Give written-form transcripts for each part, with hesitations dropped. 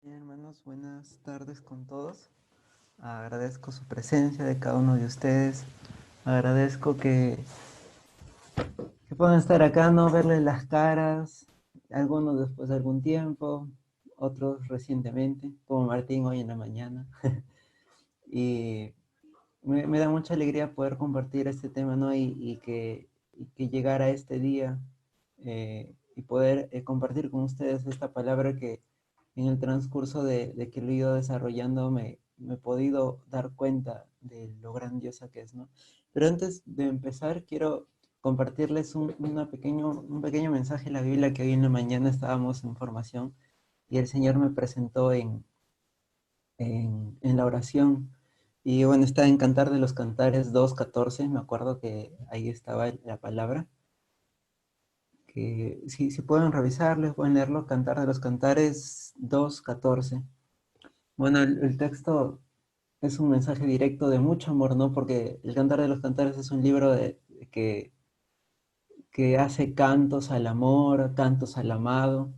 Bien, hermanos, buenas tardes con todos. Agradezco su presencia de cada uno de ustedes. Agradezco que puedan estar acá, no verles las caras, algunos después de algún tiempo, otros recientemente, como Martín hoy en la mañana. Y me da mucha alegría poder compartir este tema, ¿no? Y que llegara este día y poder compartir con ustedes esta palabra que en el transcurso de que lo he ido desarrollando me he podido dar cuenta de lo grandiosa que es, ¿no? Pero antes de empezar, quiero compartirles un pequeño mensaje de la Biblia que hoy en la mañana estábamos en formación y el Señor me presentó en la oración. Y bueno, está en Cantar de los Cantares 2:14, me acuerdo que ahí estaba la palabra, que si pueden revisarlo, pueden leerlo, Cantar de los Cantares 2:14. Bueno, el texto es un mensaje directo de mucho amor, ¿no? Porque el Cantar de los Cantares es un libro que hace cantos al amor, cantos al amado.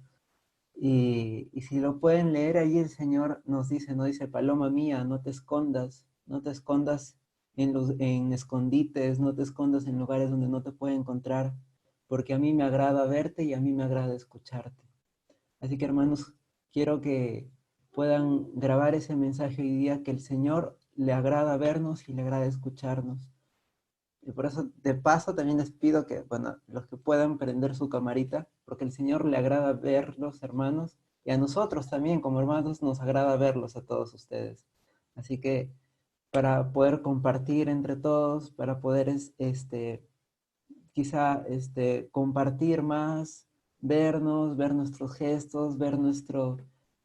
Y si lo pueden leer, ahí el Señor nos dice, no dice, paloma mía, no te escondas, no te escondas en escondites, no te escondas en lugares donde no te puede encontrar, porque a mí me agrada verte y a mí me agrada escucharte. Así que hermanos, quiero que puedan grabar ese mensaje hoy día, que el Señor le agrada vernos y le agrada escucharnos. Y por eso, de paso, también les pido que, bueno, los que puedan prender su camarita, porque el Señor le agrada verlos, hermanos, y a nosotros también, como hermanos, nos agrada verlos a todos ustedes. Así que para poder compartir entre todos, para poder, quizá, compartir más, vernos, ver nuestros gestos, ver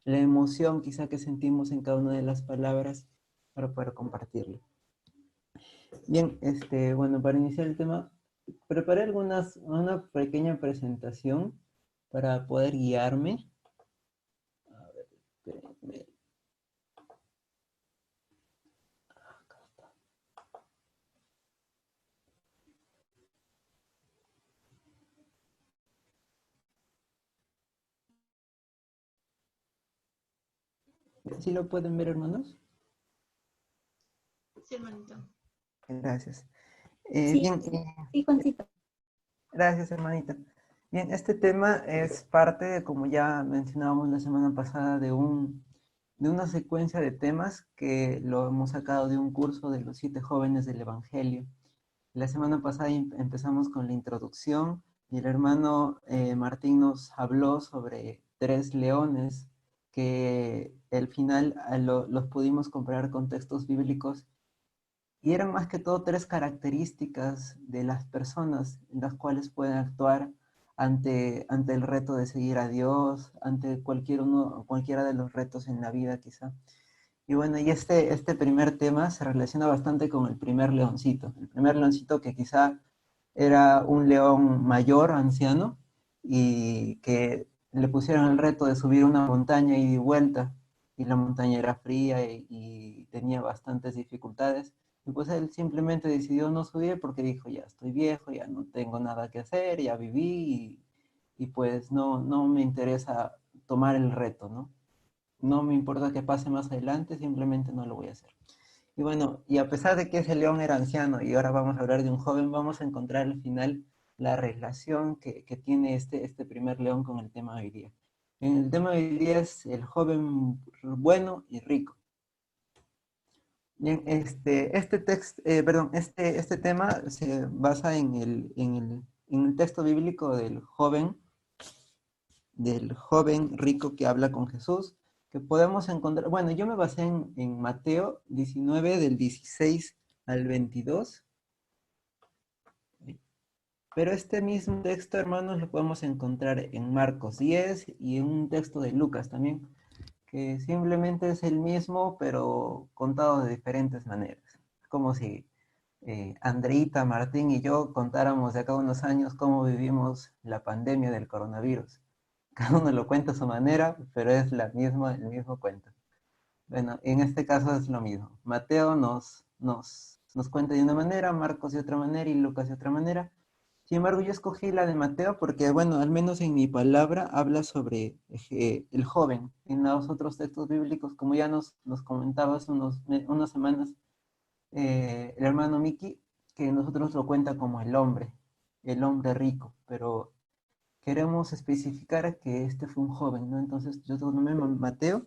la emoción quizá que sentimos en cada una de las palabras, para poder compartirlo. Bien, bueno, para iniciar el tema, preparé una pequeña presentación para poder guiarme. A ver, espérenme. ¿Sí lo pueden ver, hermanos? Sí, hermanito. Gracias. Sí, Bien, sí, Juancito. gracias, hermanita. Bien, este tema es parte de, como ya mencionábamos la semana pasada, de una secuencia de temas que lo hemos sacado de un curso de los 7 jóvenes del Evangelio. La semana pasada empezamos con la introducción y el hermano Martín nos habló sobre 3 leones que al final los pudimos comparar con textos bíblicos y eran más que todo 3 características de las personas en las cuales pueden actuar ante el reto de seguir a Dios, ante cualquiera de los retos en la vida quizá. Y bueno, y este primer tema se relaciona bastante con el primer leoncito. El primer leoncito que quizá era un león mayor, anciano, y que le pusieron el reto de subir una montaña y de vuelta, y la montaña era fría y tenía bastantes dificultades. Y pues él simplemente decidió no subir porque dijo, ya estoy viejo, ya no tengo nada que hacer, ya viví y pues no me interesa tomar el reto, ¿no? No me importa que pase más adelante, simplemente no lo voy a hacer. Y bueno, y a pesar de que ese león era anciano y ahora vamos a hablar de un joven, vamos a encontrar al final la relación que tiene este primer león con el tema de hoy día. En el tema de hoy día es el joven bueno y rico. Bien, este tema se basa en el texto bíblico del joven rico que habla con Jesús, que podemos encontrar, bueno, yo me basé en Mateo 19 del 16 al 22, pero este mismo texto, hermanos, lo podemos encontrar en Marcos 10 y en un texto de Lucas también, que simplemente es el mismo, pero contado de diferentes maneras. Como si Andreita, Martín y yo contáramos de acá a unos años cómo vivimos la pandemia del coronavirus. Cada uno lo cuenta a su manera, pero es el mismo cuento. Bueno, en este caso es lo mismo. Mateo nos cuenta de una manera, Marcos de otra manera y Lucas de otra manera. Sin embargo, yo escogí la de Mateo porque, bueno, al menos en mi palabra habla sobre el joven. En los otros textos bíblicos, como ya nos comentaba hace unas semanas, el hermano Miki, que nosotros lo cuenta como el hombre rico, pero queremos especificar que este fue un joven, ¿no? Entonces yo tomé Mateo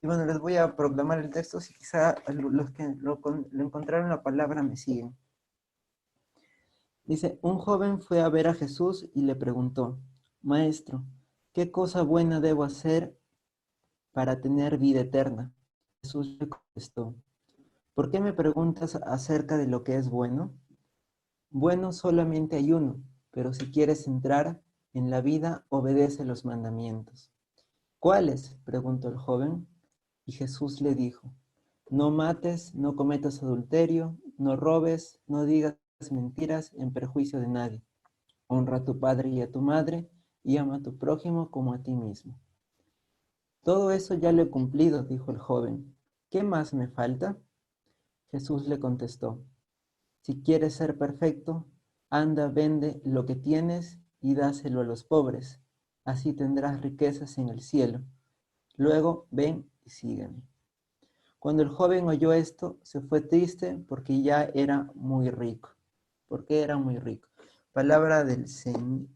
y bueno, les voy a proclamar el texto si quizá los que lo encontraron la palabra me siguen. Dice, un joven fue a ver a Jesús y le preguntó, Maestro, ¿qué cosa buena debo hacer para tener vida eterna? Jesús le contestó, ¿por qué me preguntas acerca de lo que es bueno? Bueno solamente hay uno, pero si quieres entrar en la vida, obedece los mandamientos. ¿Cuáles? Preguntó el joven. Y Jesús le dijo, no mates, no cometas adulterio, no robes, no digas mentiras en perjuicio de nadie. Honra a tu padre y a tu madre, y ama a tu prójimo como a ti mismo. Todo eso ya lo he cumplido, dijo el joven. ¿Qué más me falta? Jesús le contestó, si quieres ser perfecto, anda, vende lo que tienes y dáselo a los pobres. Así tendrás riquezas en el cielo. Luego ven y sígueme. Cuando el joven oyó esto, se fue triste porque ya era muy rico. Porque era muy rico. Palabra del Señor.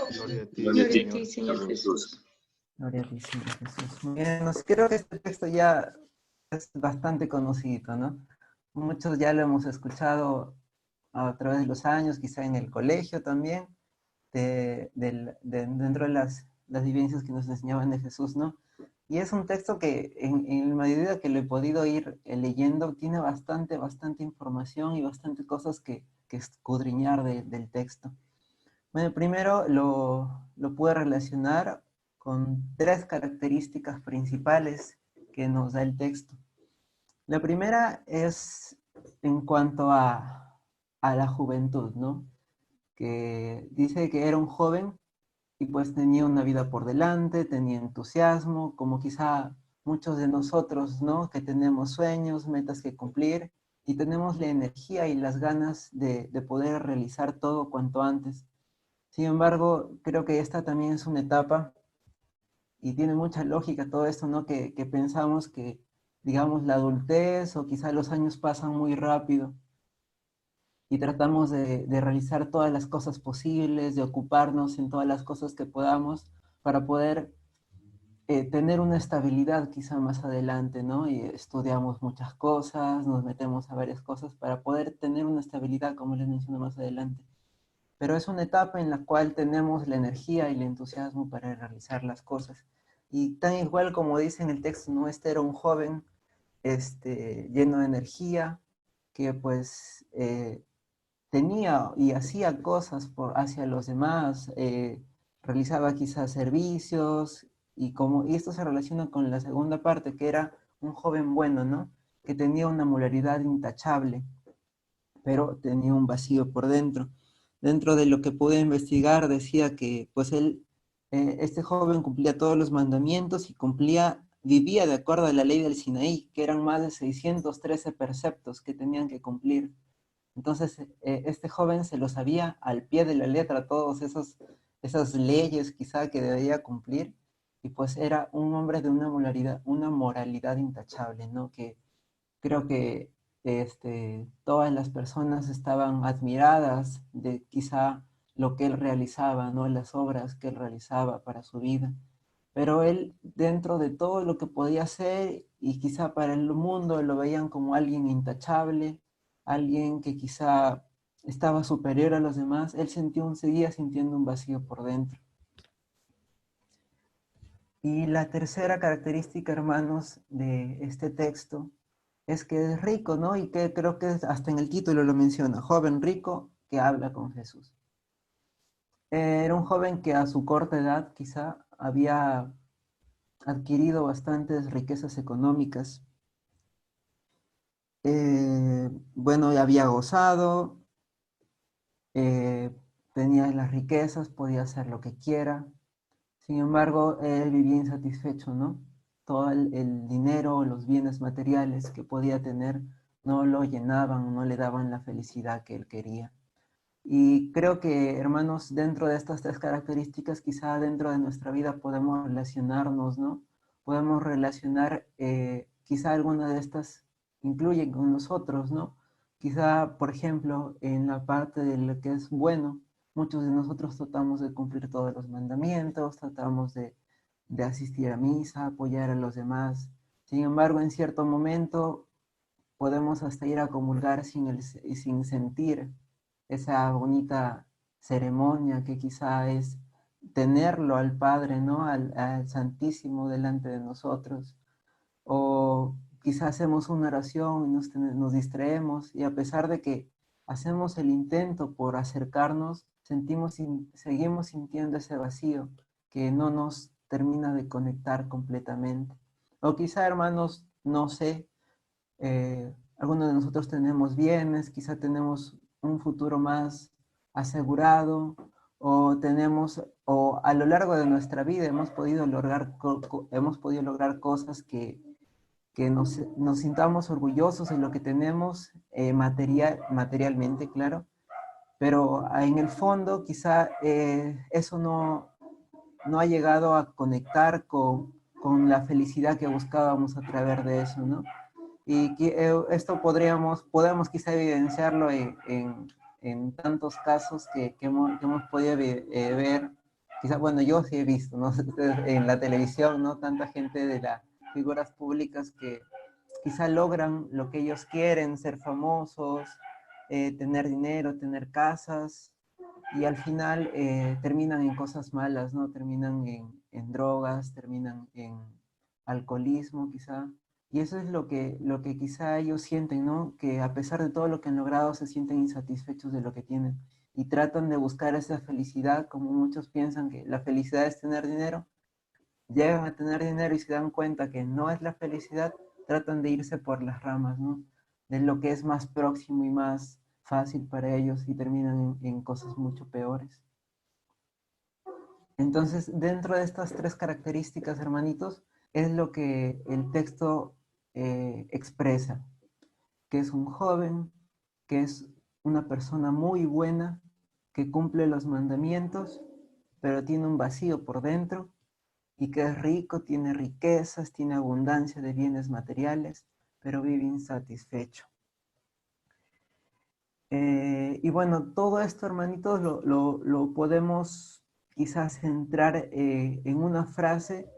Gloria a ti, Gloria a Señor ti, Señor Jesús. Gloria a ti, Señor Jesús. Muy bien, creo que este texto ya es bastante conocido, ¿no? Muchos ya lo hemos escuchado a través de los años, quizá en el colegio también, dentro de las vivencias que nos enseñaban de Jesús, ¿no? Y es un texto que en la medida que lo he podido ir leyendo, tiene bastante información y bastante cosas que escudriñar del texto. Bueno, primero lo pude relacionar con tres características principales que nos da el texto. La primera es en cuanto a la juventud, ¿no? Que dice que era un joven y pues tenía una vida por delante, tenía entusiasmo, como quizá muchos de nosotros, ¿no? Que tenemos sueños, metas que cumplir y tenemos la energía y las ganas de poder realizar todo cuanto antes. Sin embargo, creo que esta también es una etapa y tiene mucha lógica todo esto, ¿no? Que pensamos que, digamos, la adultez o quizá los años pasan muy rápido y tratamos de realizar todas las cosas posibles, de ocuparnos en todas las cosas que podamos para poder tener una estabilidad quizá más adelante, ¿no? Y estudiamos muchas cosas, nos metemos a varias cosas para poder tener una estabilidad, como les menciono más adelante. Pero es una etapa en la cual tenemos la energía y el entusiasmo para realizar las cosas. Y tan igual como dice en el texto, ¿no? Este era un joven lleno de energía, que pues tenía y hacía cosas hacia los demás, realizaba quizás servicios, y esto se relaciona con la segunda parte, que era un joven bueno, ¿no? Que tenía una moralidad intachable, pero tenía un vacío por dentro. Dentro de lo que pude investigar decía que pues este joven cumplía todos los mandamientos y vivía de acuerdo a la ley del Sinaí, que eran más de 613 preceptos que tenían que cumplir. Entonces, este joven se lo sabía al pie de la letra, esas leyes quizá que debía cumplir, y pues era un hombre de una moralidad intachable, ¿no? Que creo que todas las personas estaban admiradas de quizá lo que él realizaba, ¿no? Las obras que él realizaba para su vida. Pero él, dentro de todo lo que podía hacer, y quizá para el mundo lo veían como alguien intachable, alguien que quizá estaba superior a los demás, él seguía sintiendo un vacío por dentro. Y la tercera característica, hermanos, de este texto es que es rico, ¿no? Y que creo que hasta en el título lo menciona, joven rico que habla con Jesús. Era un joven que a su corta edad quizá había adquirido bastantes riquezas económicas. Bueno, ya había gozado, eh, tenía las riquezas, podía hacer lo que quiera. Sin embargo, él vivía insatisfecho, ¿no? Todo el dinero, los bienes materiales que podía tener, no lo llenaban, no le daban la felicidad que él quería. Y creo que, hermanos, dentro de estas tres características, quizá dentro de nuestra vida podemos relacionarnos, ¿no? Podemos relacionar, quizá alguna de estas incluyen con nosotros, ¿no? Quizá, por ejemplo, en la parte de lo que es bueno, muchos de nosotros tratamos de cumplir todos los mandamientos, tratamos de asistir a misa, apoyar a los demás. Sin embargo, en cierto momento podemos hasta ir a comulgar sin sentir esa bonita ceremonia que quizá es tenerlo al Padre, ¿no? Al Santísimo delante de nosotros. O quizá hacemos una oración y nos distraemos y a pesar de que hacemos el intento por acercarnos, seguimos sintiendo ese vacío que no nos termina de conectar completamente. O quizá, hermanos, no sé, algunos de nosotros tenemos bienes, quizá tenemos un futuro más asegurado, o a lo largo de nuestra vida hemos podido lograr cosas que nos sintamos orgullosos de lo que tenemos materialmente, claro, pero en el fondo quizá eso no ha llegado a conectar con la felicidad que buscábamos a través de eso, ¿no? Y esto podemos quizá evidenciarlo en tantos casos que hemos podido ver. Quizá, bueno, yo sí he visto, ¿no? En la televisión, ¿no? Tanta gente de las figuras públicas que quizá logran lo que ellos quieren, ser famosos, tener dinero, tener casas, y al final terminan en cosas malas, ¿no? Terminan en drogas, terminan en alcoholismo quizá. Y eso es lo que quizá ellos sienten, ¿no? Que a pesar de todo lo que han logrado, se sienten insatisfechos de lo que tienen. Y tratan de buscar esa felicidad, como muchos piensan que la felicidad es tener dinero. Llegan a tener dinero y se dan cuenta que no es la felicidad, tratan de irse por las ramas, ¿no? De lo que es más próximo y más fácil para ellos y terminan en cosas mucho peores. Entonces, dentro de estas tres características, hermanitos, es lo que el texto expresa, que es un joven, que es una persona muy buena, que cumple los mandamientos, pero tiene un vacío por dentro, y que es rico, tiene riquezas, tiene abundancia de bienes materiales, pero vive insatisfecho. Y bueno, todo esto, hermanitos, lo podemos quizás centrar en una frase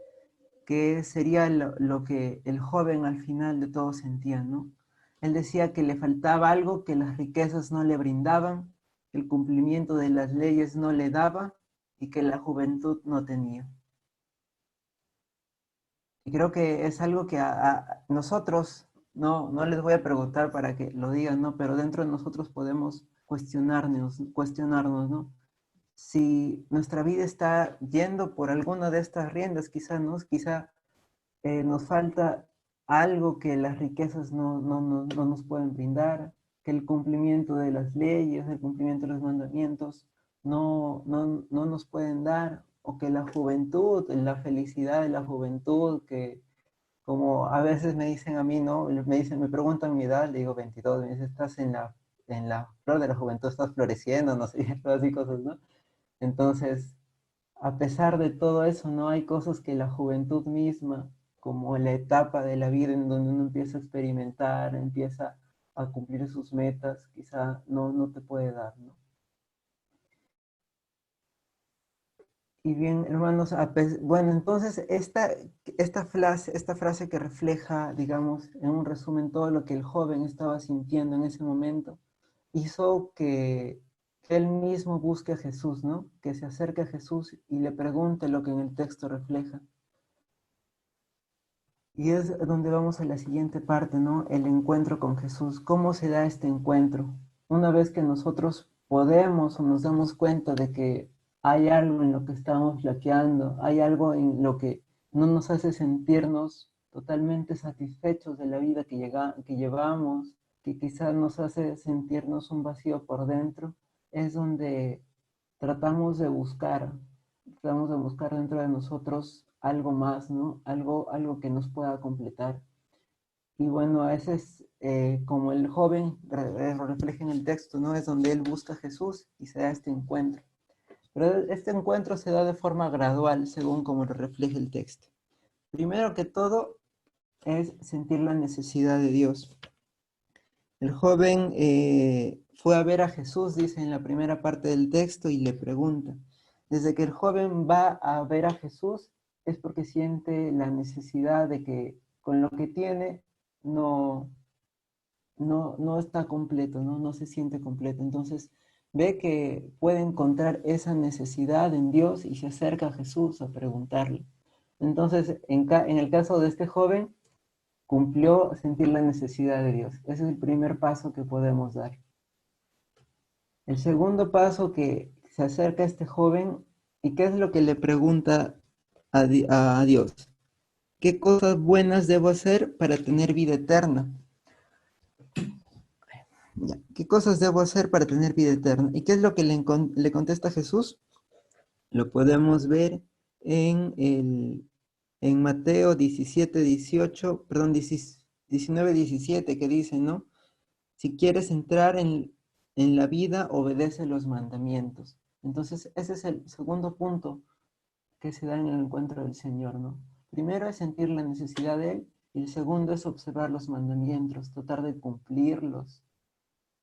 que sería lo que el joven al final de todo sentía, ¿no? Él decía que le faltaba algo que las riquezas no le brindaban, que el cumplimiento de las leyes no le daba y que la juventud no tenía. Y creo que es algo que a nosotros, no les voy a preguntar para que lo digan, ¿no? Pero dentro de nosotros podemos cuestionarnos, ¿no? Si nuestra vida está yendo por alguna de estas riendas, quizá, ¿no? Quizá nos falta algo que las riquezas no nos pueden brindar, que el cumplimiento de las leyes, el cumplimiento de los mandamientos no nos pueden dar, o que la juventud, la felicidad de la juventud, que como a veces me dicen a mí, ¿no? Me preguntan mi edad, le digo 22, me dicen, estás en la flor de la juventud, estás floreciendo, no sé, todas así cosas, ¿no? Entonces, a pesar de todo eso, no hay cosas que la juventud misma, como la etapa de la vida en donde uno empieza a experimentar, empieza a cumplir sus metas, quizá no te puede dar, ¿no? Y bien, hermanos, bueno, entonces esta frase que refleja, digamos, en un resumen todo lo que el joven estaba sintiendo en ese momento, hizo que él mismo busque a Jesús, ¿no? Que se acerque a Jesús y le pregunte lo que en el texto refleja. Y es donde vamos a la siguiente parte, ¿no? El encuentro con Jesús. ¿Cómo se da este encuentro? Una vez que nosotros podemos o nos damos cuenta de que hay algo en lo que estamos flaqueando, hay algo en lo que no nos hace sentirnos totalmente satisfechos de la vida que llevamos, que quizás nos hace sentirnos un vacío por dentro, es donde tratamos de buscar, tratamos de buscar dentro de nosotros algo más, ¿no? Algo que nos pueda completar. Y bueno, ese como el joven refleja en el texto, ¿no? Es donde él busca a Jesús y se da este encuentro. Pero este encuentro se da de forma gradual, según como lo refleja el texto. Primero que todo, es sentir la necesidad de Dios. El joven fue a ver a Jesús, dice en la primera parte del texto, y le pregunta. Desde que el joven va a ver a Jesús, es porque siente la necesidad de que con lo que tiene no, no está completo, no se siente completo. Entonces ve que puede encontrar esa necesidad en Dios y se acerca a Jesús a preguntarle. Entonces, en el caso de este joven, cumplió sentir la necesidad de Dios. Ese es el primer paso que podemos dar. El segundo paso que se acerca a este joven, ¿y qué es lo que le pregunta a Dios? ¿Qué cosas buenas debo hacer para tener vida eterna? Ya. ¿Qué cosas debo hacer para tener vida eterna? ¿Y qué es lo que le contesta Jesús? Lo podemos ver en, en Mateo 17, 18, perdón, 19, 17, que dice, ¿no? Si quieres entrar en la vida, obedece los mandamientos. Entonces, ese es el segundo punto que se da en el encuentro del Señor, ¿no? Primero es sentir la necesidad de Él, y el segundo es observar los mandamientos, tratar de cumplirlos.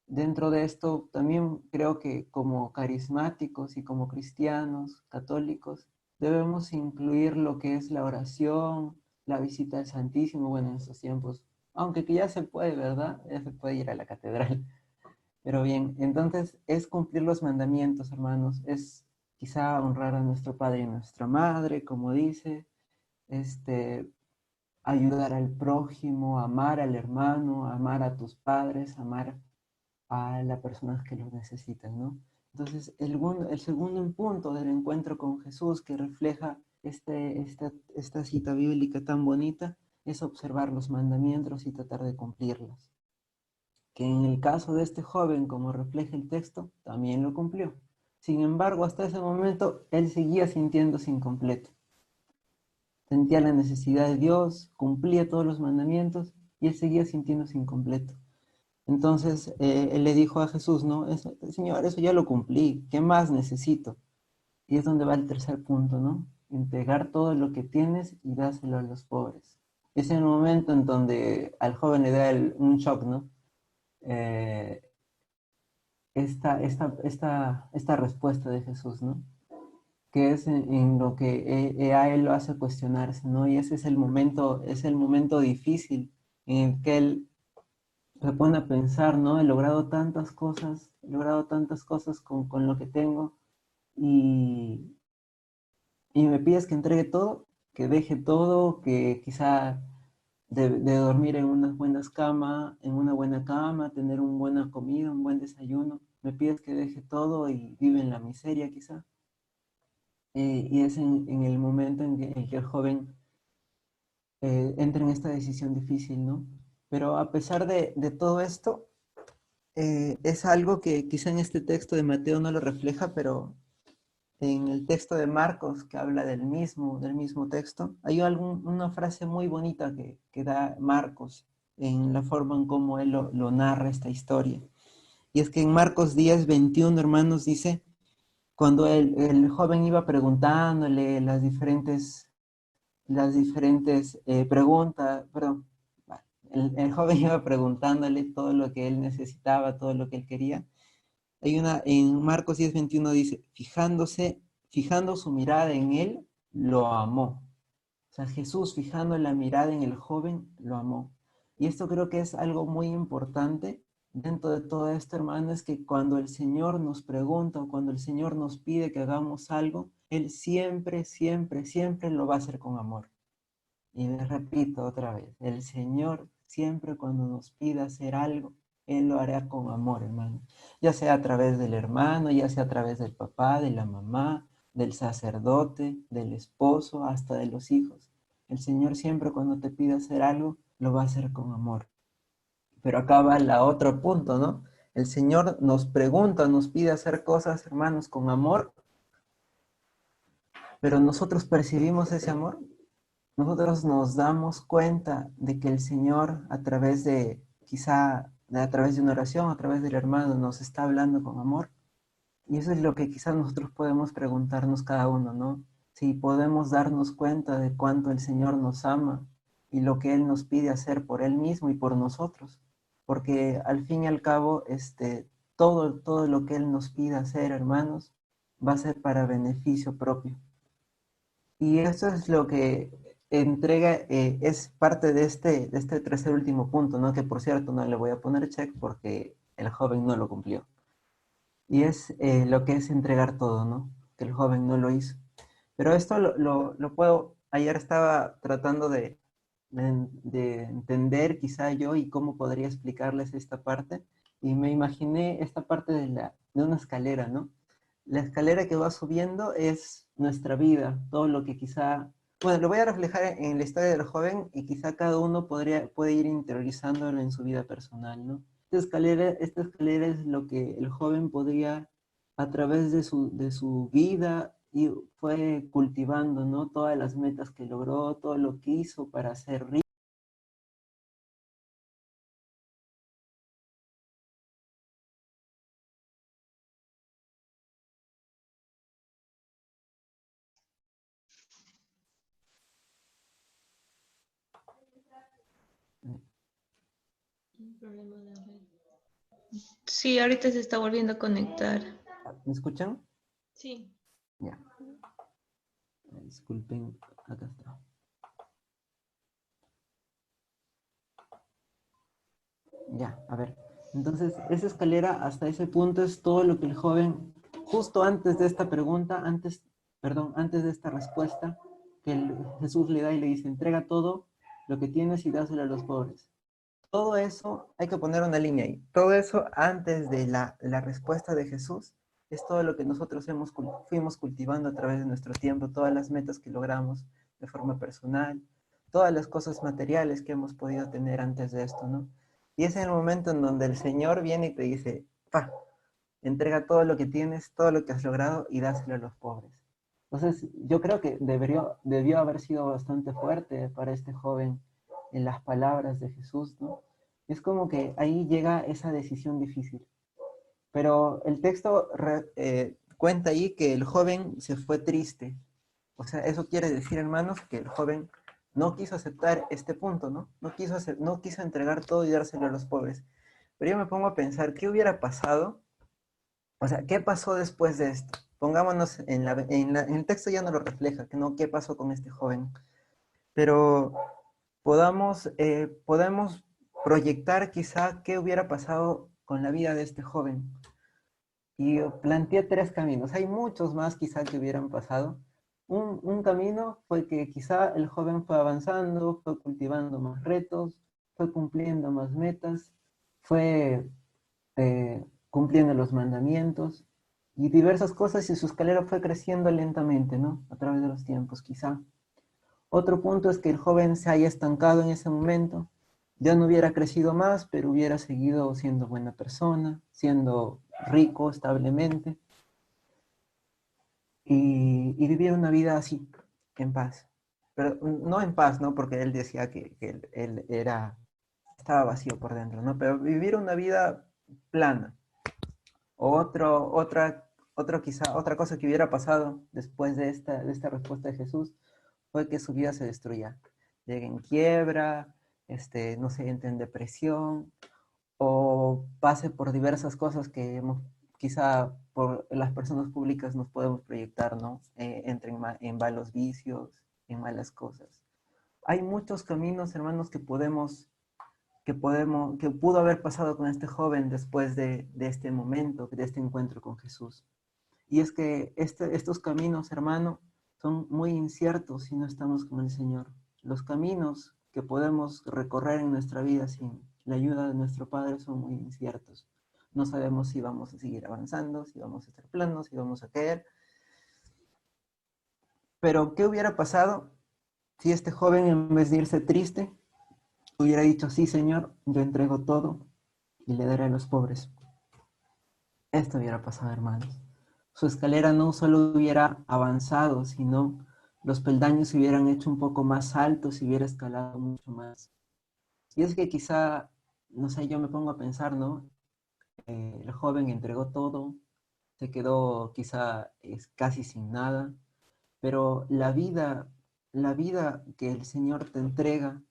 Dentro de esto, también creo que como carismáticos y como cristianos, católicos, debemos incluir lo que es la oración, la visita al Santísimo, bueno, en estos tiempos, aunque que ya se puede, ¿verdad? Ya se puede ir a la catedral. Pero bien, entonces es cumplir los mandamientos, hermanos, es quizá honrar a nuestro padre y a nuestra madre, como dice, este, ayudar al prójimo, amar al hermano, amar a tus padres, amar a las personas que lo necesitan, ¿no? Entonces, el segundo punto del encuentro con Jesús que refleja esta cita bíblica tan bonita es observar los mandamientos y tratar de cumplirlos. Que en el caso de este joven, como refleja el texto, también lo cumplió. Sin embargo, hasta ese momento, él seguía sintiéndose incompleto. Sentía la necesidad de Dios, cumplía todos los mandamientos y él seguía sintiéndose incompleto. Entonces, él le dijo a Jesús, ¿no? Señor, eso ya lo cumplí, ¿qué más necesito? Y es donde va el tercer punto, ¿no? Entregar todo lo que tienes y dárselo a los pobres. Es el momento en donde al joven le da un shock, ¿no? Eh, esta respuesta de Jesús, ¿no? Que es en lo que a él lo hace cuestionarse, ¿no? Y ese es el momento difícil en el que él se pone a pensar, ¿no? He logrado tantas cosas con lo que tengo y, y me pides que entregue todo, que deje todo, que quizá de dormir en unas buenas camas, en una buena cama, tener una buena comida, un buen desayuno. Me pides que deje todo y vive en la miseria quizá. Y es en el momento en que el joven entra en esta decisión difícil, ¿no? Pero a pesar de todo esto, es algo que quizá en este texto de Mateo no lo refleja, pero en el texto de Marcos, que habla del mismo texto, hay una frase muy bonita que da Marcos en la forma en cómo él lo narra esta historia. Y es que en Marcos 10, 21, hermanos, dice, cuando el joven iba preguntándole las diferentes preguntas, perdón, el joven iba preguntándole todo lo que él necesitaba, todo lo que él quería. En Marcos 10:21 dice, fijando su mirada en él, lo amó. O sea, Jesús fijando la mirada en el joven, lo amó. Y esto creo que es algo muy importante dentro de todo esto, hermano, es que cuando el Señor nos pregunta o cuando el Señor nos pide que hagamos algo, Él siempre, siempre, siempre lo va a hacer con amor. Y me repito otra vez, el Señor siempre cuando nos pida hacer algo, Él lo hará con amor, hermano. Ya sea a través del hermano, ya sea a través del papá, de la mamá, del sacerdote, del esposo, hasta de los hijos. El Señor siempre cuando te pida hacer algo, lo va a hacer con amor. Pero acá va el otro punto, ¿no? El Señor nos pregunta, nos pide hacer cosas, hermanos, con amor, pero nosotros percibimos ese amor. Nosotros nos damos cuenta de que el Señor, a través de quizá a través de una oración, a través del hermano, nos está hablando con amor. Y eso es lo que quizás nosotros podemos preguntarnos cada uno, ¿no? Si podemos darnos cuenta de cuánto el Señor nos ama y lo que Él nos pide hacer por Él mismo y por nosotros. Porque al fin y al cabo, todo lo que Él nos pide hacer, hermanos, va a ser para beneficio propio. Y eso es lo que entrega, es parte de este tercer último punto, ¿no? Que por cierto no le voy a poner check porque el joven no lo cumplió. Y es lo que es entregar todo, ¿no? Que el joven no lo hizo. Pero esto lo puedo, ayer estaba tratando de entender quizá yo y cómo podría explicarles esta parte, y me imaginé esta parte de una escalera, ¿no? La escalera que va subiendo es nuestra vida, todo lo que quizá, bueno, lo voy a reflejar en la historia del joven y quizá cada uno puede ir interiorizándolo en su vida personal, ¿no? Esta escalera es lo que el joven podría, a través de su vida, y fue cultivando, ¿no? Todas las metas que logró, todo lo que hizo para ser rico. Un problema de red. Sí, ahorita se está volviendo a conectar. ¿Me escuchan? Sí. Ya. Disculpen, acá está. Ya, a ver. Entonces, esa escalera hasta ese punto es todo lo que el joven, justo antes de esta pregunta, antes de esta respuesta, Jesús le da y le dice, entrega todo lo que tienes y dáselo a los pobres. Todo eso, hay que poner una línea ahí. Todo eso antes de la respuesta de Jesús es todo lo que nosotros fuimos cultivando a través de nuestro tiempo, todas las metas que logramos de forma personal, todas las cosas materiales que hemos podido tener antes de esto, ¿no? Y es en el momento en donde el Señor viene y te dice, pa, entrega todo lo que tienes, todo lo que has logrado y dáselo a los pobres. Entonces, yo creo que debió haber sido bastante fuerte para este joven en las palabras de Jesús, ¿no? Es como que ahí llega esa decisión difícil. Pero el texto cuenta ahí que el joven se fue triste. O sea, eso quiere decir, hermanos, que el joven no quiso aceptar este punto, ¿no? No quiso entregar todo y dárselo a los pobres. Pero yo me pongo a pensar, ¿qué hubiera pasado? O sea, ¿qué pasó después de esto? Pongámonos en el texto ya no lo refleja, que no, ¿qué pasó con este joven? Pero podemos proyectar quizá qué hubiera pasado con la vida de este joven. Y planteé tres caminos. Hay muchos más quizá que hubieran pasado. Un camino fue que quizá el joven fue avanzando, fue cultivando más retos, fue cumpliendo más metas, fue cumpliendo los mandamientos y diversas cosas, y su escalera fue creciendo lentamente, ¿no? A través de los tiempos, quizá. Otro punto es que el joven se haya estancado en ese momento, ya no hubiera crecido más, pero hubiera seguido siendo buena persona, siendo rico establemente, y vivir una vida así, en paz. Pero no en paz, ¿no? Porque él decía que él estaba vacío por dentro, ¿no? Pero vivir una vida plana. Otra cosa que hubiera pasado después de esta respuesta de Jesús fue que su vida se destruya. Llegue en quiebra, no se entre en depresión, o pase por diversas cosas que quizá por las personas públicas nos podemos proyectar, ¿no? Entren en malos vicios, en malas cosas. Hay muchos caminos, hermanos, que pudo haber pasado con este joven después de este momento, de este encuentro con Jesús. Y es que estos caminos, hermano, son muy inciertos si no estamos con el Señor. Los caminos que podemos recorrer en nuestra vida sin la ayuda de nuestro Padre son muy inciertos. No sabemos si vamos a seguir avanzando, si vamos a estar planos, si vamos a caer. Pero, ¿qué hubiera pasado si este joven, en vez de irse triste, hubiera dicho, sí, Señor, yo entrego todo y le daré a los pobres? Esto hubiera pasado, hermanos. Su escalera no solo hubiera avanzado, sino los peldaños se hubieran hecho un poco más altos y hubiera escalado mucho más. Y es que quizá no sé, yo me pongo a pensar, ¿no? El joven entregó todo, se quedó quizá casi sin nada, pero la vida que el Señor te entrega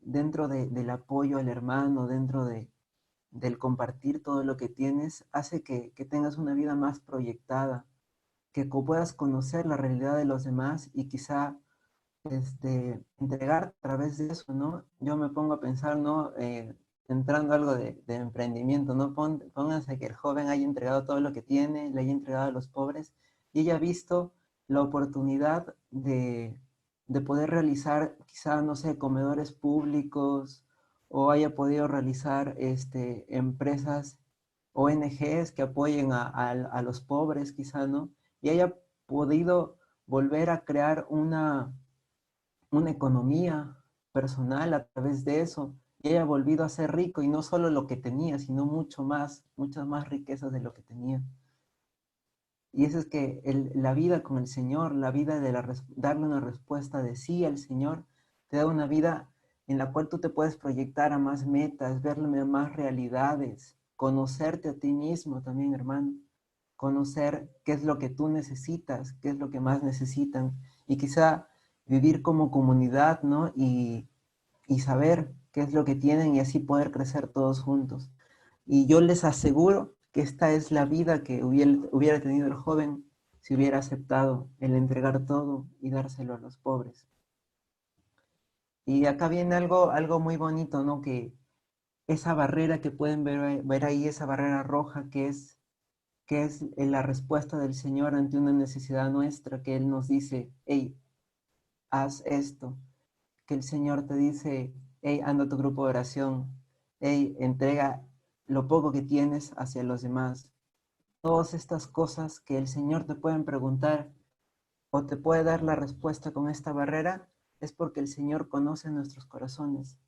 dentro del apoyo al hermano, dentro del compartir todo lo que tienes, hace que tengas una vida más proyectada, que puedas conocer la realidad de los demás y quizá entregar a través de eso, ¿no? Yo me pongo a pensar, ¿no? Entrando algo de emprendimiento, ¿no? Pónganse que el joven haya entregado todo lo que tiene, le haya entregado a los pobres y haya visto la oportunidad de poder realizar quizá, no sé, comedores públicos o haya podido realizar empresas, ONGs que apoyen a los pobres quizá, ¿no? Y haya podido volver a crear una economía personal a través de eso y haya volvido a ser rico y no solo lo que tenía, sino mucho más, muchas más riquezas de lo que tenía. Y eso es que la vida con el Señor, la vida de darle una respuesta de sí al Señor, te da una vida en la cual tú te puedes proyectar a más metas, verle más realidades, conocerte a ti mismo también, hermano, conocer qué es lo que tú necesitas, qué es lo que más necesitan, y quizá vivir como comunidad, ¿no? Y saber qué es lo que tienen y así poder crecer todos juntos. Y yo les aseguro que esta es la vida que hubiera tenido el joven si hubiera aceptado el entregar todo y dárselo a los pobres. Y acá viene algo muy bonito, ¿no? Que esa barrera que pueden ver ahí, esa barrera roja que es la respuesta del Señor ante una necesidad nuestra, que Él nos dice, hey, haz esto, que el Señor te dice, hey, anda a tu grupo de oración, hey, entrega lo poco que tienes hacia los demás. Todas estas cosas que el Señor te pueden preguntar o te puede dar la respuesta con esta barrera, es porque el Señor conoce nuestros corazones.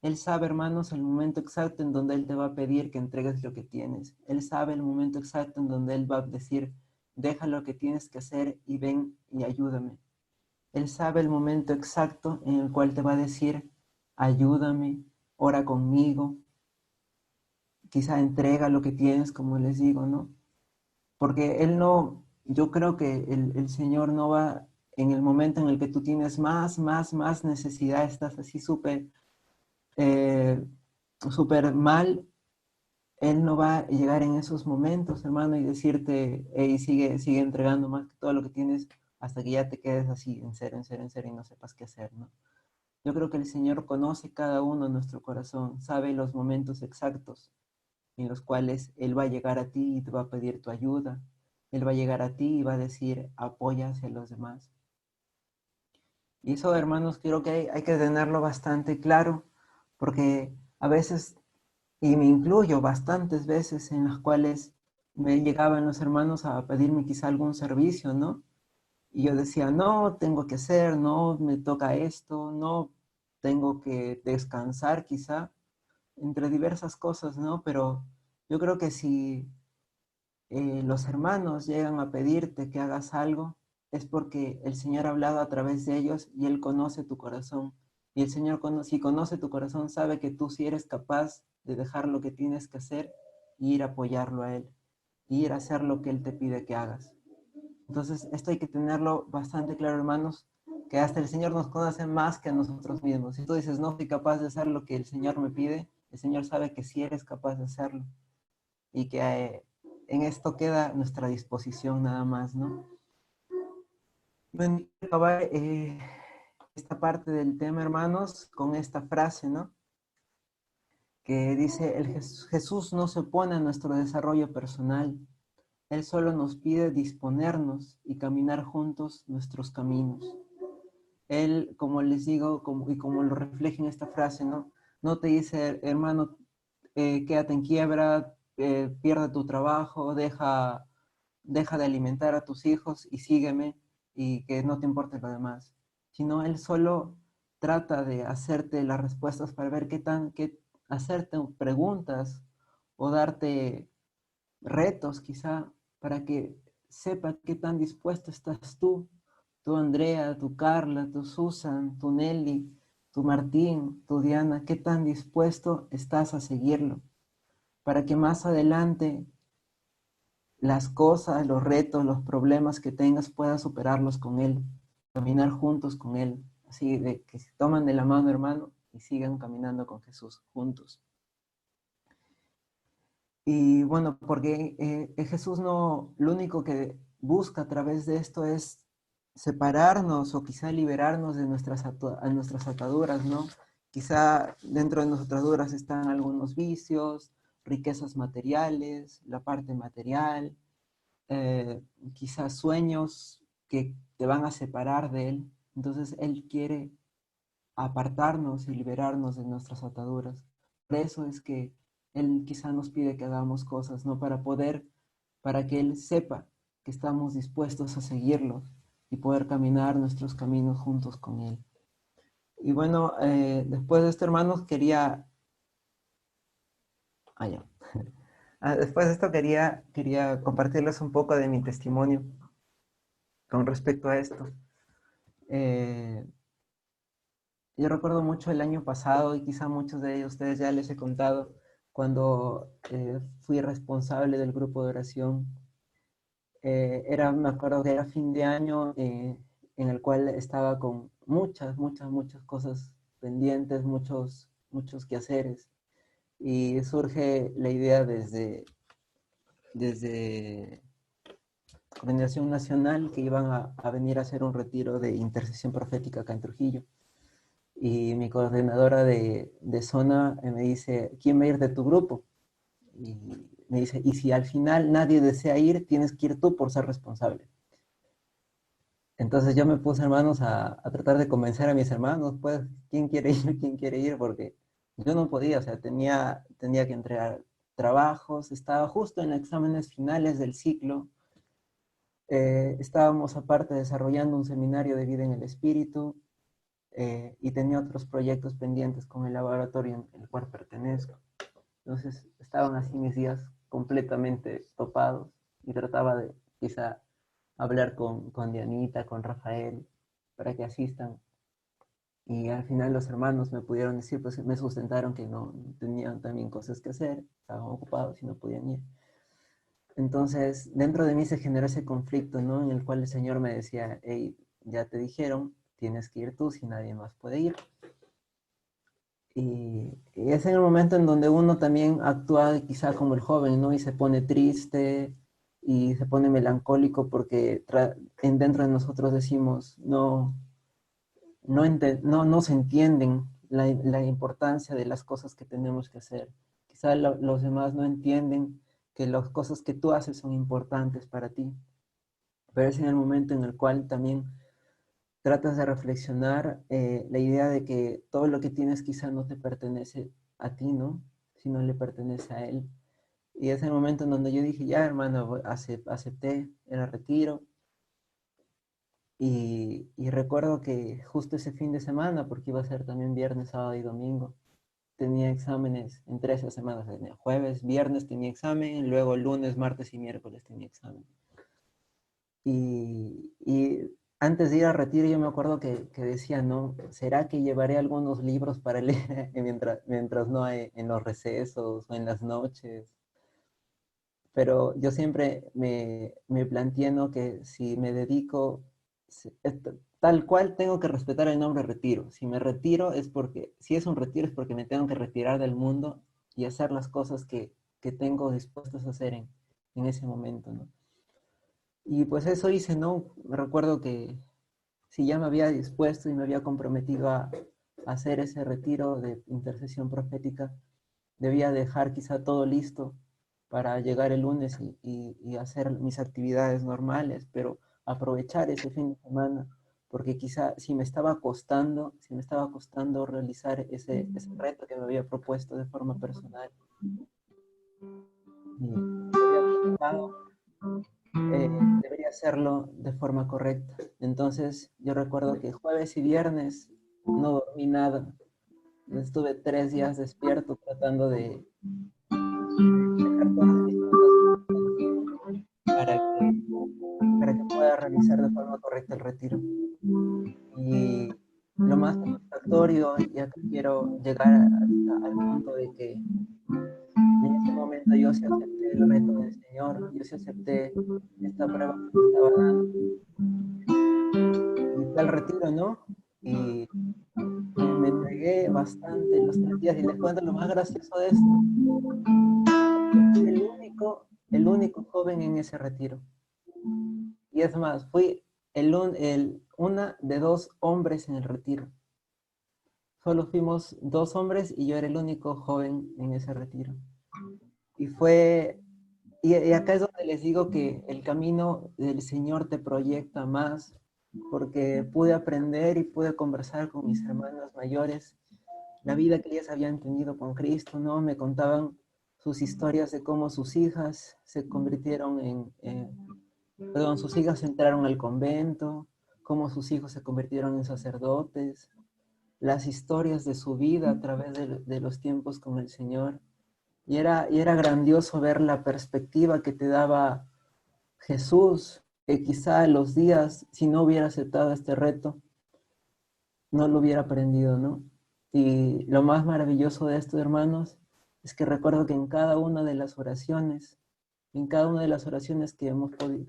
Él sabe, hermanos, el momento exacto en donde Él te va a pedir que entregues lo que tienes. Él sabe el momento exacto en donde Él va a decir, deja lo que tienes que hacer y ven y ayúdame. Él sabe el momento exacto en el cual te va a decir, ayúdame, ora conmigo, quizá entrega lo que tienes, como les digo, ¿no? Porque Él no, yo creo que el Señor no va en el momento en el que tú tienes más necesidad, estás así eh, súper mal, Él no va a llegar en esos momentos, hermano, y decirte, hey, sigue entregando más que todo lo que tienes hasta que ya te quedes así, en cero, en cero, en cero, y no sepas qué hacer, ¿no? Yo creo que el Señor conoce cada uno de nuestro corazón, sabe los momentos exactos en los cuales Él va a llegar a ti y te va a pedir tu ayuda. Él va a llegar a ti y va a decir, apoya hacia los demás. Y eso, hermanos, creo que hay que tenerlo bastante claro, porque a veces, y me incluyo bastantes veces en las cuales me llegaban los hermanos a pedirme quizá algún servicio, ¿no? Y yo decía, no, tengo que hacer, no, me toca esto, no, tengo que descansar quizá, entre diversas cosas, ¿no? Pero yo creo que si los hermanos llegan a pedirte que hagas algo, es porque el Señor ha hablado a través de ellos y Él conoce tu corazón. Y el Señor, si conoce tu corazón, sabe que tú sí eres capaz de dejar lo que tienes que hacer y ir a apoyarlo a Él, y ir a hacer lo que Él te pide que hagas. Entonces, esto hay que tenerlo bastante claro, hermanos, que hasta el Señor nos conoce más que a nosotros mismos. Si tú dices, no soy capaz de hacer lo que el Señor me pide, el Señor sabe que sí eres capaz de hacerlo y que en esto queda nuestra disposición nada más, ¿no? Bueno, acabar esta parte del tema, hermanos, con esta frase, ¿no? Que dice, Jesús no se opone a nuestro desarrollo personal, Él solo nos pide disponernos y caminar juntos nuestros caminos. Él, como les digo, y como lo refleja en esta frase, ¿no? No te dice, hermano, quédate en quiebra, pierde tu trabajo, deja de alimentar a tus hijos y sígueme y que no te importe lo demás. Sino Él solo trata de hacerte las respuestas para ver hacerte preguntas o darte retos quizá para que sepa qué tan dispuesto estás tú Andrea, tú Carla, tú Susan, tú Nelly, tú Martín, tú Diana, qué tan dispuesto estás a seguirlo, para que más adelante las cosas, los retos, los problemas que tengas puedas superarlos con él, caminar juntos con él, así de que se toman de la mano, hermano, y sigan caminando con Jesús juntos. Y bueno, porque Jesús no, lo único que busca a través de esto es separarnos o quizá liberarnos de nuestras ataduras, ¿no? Quizá dentro de nuestras ataduras están algunos vicios, riquezas materiales, la parte material, quizás sueños que te van a separar de Él. Entonces Él quiere apartarnos y liberarnos de nuestras ataduras. Por eso es que Él quizá nos pide que hagamos cosas, ¿no? Para que Él sepa que estamos dispuestos a seguirlo y poder caminar nuestros caminos juntos con Él. Y bueno, después de esto, hermanos, quería... Ah, ya. Después de esto quería compartirles un poco de mi testimonio con respecto a esto. Yo recuerdo mucho el año pasado, y quizá muchos de ustedes ya les he contado, cuando fui responsable del grupo de oración. Me acuerdo que era fin de año, en el cual estaba con muchas cosas pendientes, muchos quehaceres. Y surge la idea desde Coordinación Nacional que iban a venir a hacer un retiro de intercesión profética acá en Trujillo. Y mi coordinadora de zona me dice, ¿quién va a ir de tu grupo? Y me dice, y si al final nadie desea ir, tienes que ir tú por ser responsable. Entonces yo me puse, hermanos, a tratar de convencer a mis hermanos, pues, ¿quién quiere ir? ¿Quién quiere ir? Porque yo no podía, o sea, tenía que entregar trabajos, estaba justo en exámenes finales del ciclo. Estábamos aparte desarrollando un seminario de vida en el espíritu, y tenía otros proyectos pendientes con el laboratorio en el cual pertenezco. Entonces estaban así mis días completamente topados y trataba de quizá hablar con Dianita, con Rafael, para que asistan. Y al final los hermanos me pudieron decir, pues me sustentaron que no tenían también cosas que hacer, estaban ocupados y no podían ir. Entonces, dentro de mí se generó ese conflicto, ¿no? En el cual el Señor me decía, hey, ya te dijeron, tienes que ir tú si nadie más puede ir. Y es en el momento en donde uno también actúa quizá como el joven, ¿no? Y se pone triste y se pone melancólico porque dentro de nosotros decimos, no se entienden la importancia de las cosas que tenemos que hacer. Quizá los demás no entienden que las cosas que tú haces son importantes para ti. Pero es en el momento en el cual también tratas de reflexionar la idea de que todo lo que tienes quizá no te pertenece a ti, ¿no? Sino le pertenece a él. Y es el momento en donde yo dije, ya hermano, acepté el retiro. Y recuerdo que justo ese fin de semana, porque iba a ser también viernes, sábado y domingo, tenía exámenes en 13 semanas. Tenía jueves, viernes tenía examen, luego lunes, martes y miércoles tenía examen. Y antes de ir al retiro yo me acuerdo que decía, ¿no? ¿Será que llevaré algunos libros para leer mientras no hay, en los recesos o en las noches? Pero yo siempre me planteé, ¿no? Que si me dedico, tal cual tengo que respetar el nombre retiro. Si me retiro es porque, si es un retiro es porque me tengo que retirar del mundo y hacer las cosas que tengo dispuestos a hacer en ese momento, ¿no? Y pues eso hice, ¿no? Me recuerdo que si ya me había dispuesto y me había comprometido a hacer ese retiro de intercesión profética, debía dejar quizá todo listo para llegar el lunes y hacer mis actividades normales, pero aprovechar ese fin de semana, porque quizá si me estaba costando realizar ese reto que me había propuesto de forma personal, y había costado, debería hacerlo de forma correcta. Entonces, yo recuerdo que jueves y viernes no dormí nada. Estuve 3 días despierto tratando de dejar todas mis cosas para que, para que pueda realizar de forma correcta el retiro. Y lo más introductorio y acá quiero llegar al punto de que en ese momento yo sí acepté el reto del Señor, yo sí acepté esta prueba que me estaba dando. Y fue al retiro, ¿no? Y me entregué bastante los 3 días y les cuento lo más gracioso de esto. Fui el único joven en ese retiro. Y es más, fui una de 2 hombres en el retiro. Solo fuimos 2 hombres y yo era el único joven en ese retiro. Y acá es donde les digo que el camino del Señor te proyecta más, porque pude aprender y pude conversar con mis hermanos mayores, la vida que ellas habían tenido con Cristo, ¿no? Me contaban sus historias de cómo sus hijas se convirtieron perdón, sus hijas entraron al convento, cómo sus hijos se convirtieron en sacerdotes, las historias de su vida a través de los tiempos con el Señor. Y era grandioso ver la perspectiva que te daba Jesús, que quizá los días, si no hubiera aceptado este reto, no lo hubiera aprendido, ¿no? Y lo más maravilloso de esto, hermanos, es que recuerdo que en cada una de las oraciones, en cada una de las oraciones que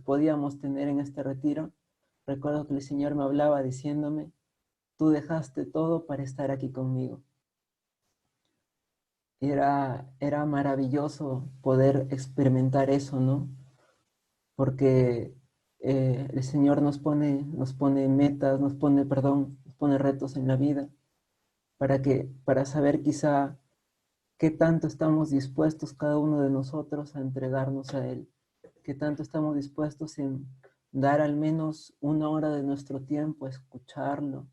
podíamos tener en este retiro, recuerdo que el Señor me hablaba diciéndome, tú dejaste todo para estar aquí conmigo. Era maravilloso poder experimentar eso, ¿no? Porque el Señor nos pone metas, nos pone retos en la vida para saber quizá qué tanto estamos dispuestos cada uno de nosotros a entregarnos a Él, qué tanto estamos dispuestos en dar al menos 1 hora de nuestro tiempo a escucharlo,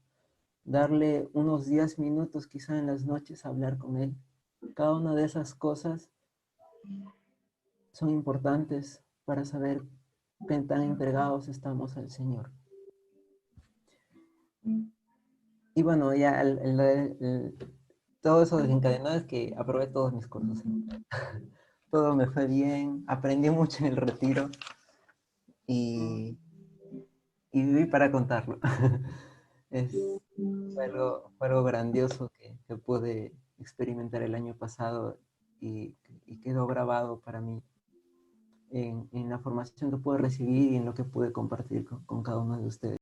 darle unos 10 minutos quizá en las noches a hablar con Él. Cada una de esas cosas son importantes para saber qué tan entregados estamos al Señor. Y bueno, ya todo eso desencadenó es que aprobé todos mis cursos. Todo me fue bien, aprendí mucho en el retiro y, y viví para contarlo. Fue algo grandioso que pude experimentar el año pasado y quedó grabado para mí en la formación que pude recibir y en lo que pude compartir con cada uno de ustedes.